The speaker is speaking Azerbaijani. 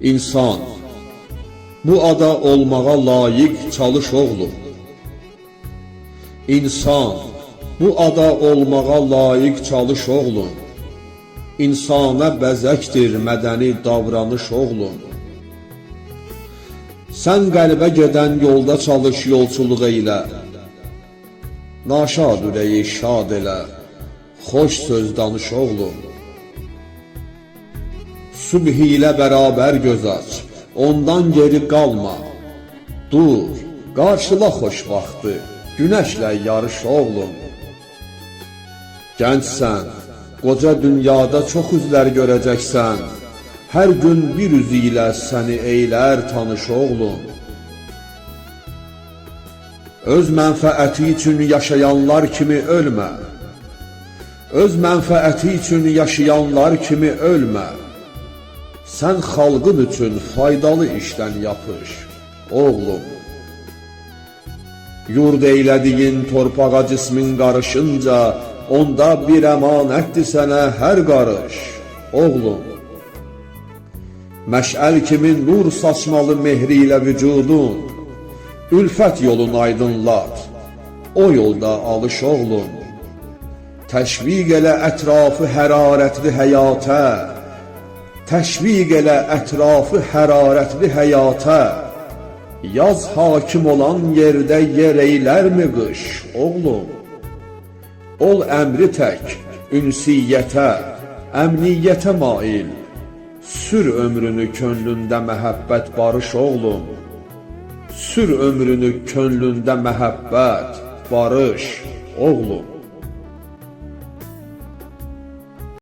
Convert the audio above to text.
İnsan, bu ada olmağa layiq çalış oğlum. İnsan, bu ada olmağa layiq çalış oğlum. İnsana bəzəkdir mədəni davranış oğlum. Sən qəlbə gedən yolda çalış yolçuluq eylə. Naşad ürəyi şad elə, xoş söz danış oğlum. Subh ilə bərabər göz aç, ondan geri qalma. Dur, qarşıla xoşbaxtı, günəşlə yarış oğlum. Gəncsən, qoca dünyada çox üzlər görəcəksən. Hər gün bir üzü ilə səni eylər tanış oğlum. Öz mənfəəti üçün yaşayanlar kimi ölmə. Öz mənfəəti üçün yaşayanlar kimi ölmə. Sən xalqın üçün faydalı işdən yapış, oğlum. Yurd eylədiyin torpağa cismin qarışınca, onda bir əmanətdir sənə hər qarış, oğlum. Məşəl kimi nur saçmalı mehri ilə vücudun, ülfət yolun aydınlat, o yolda alış oğlum. Təşviq elə ətrafı hərarətli həyata, təşviq elə ətrafı hərarətli həyata. Yaz hakim olan yerdə yer eylərmi qış, oğlum? Ol əmri tək, ünsiyyətə, əmniyyətə mail. Sür ömrünü könlündə məhəbbət barış oğlum. Sür ömrünü könlündə məhəbbət barış oğlum.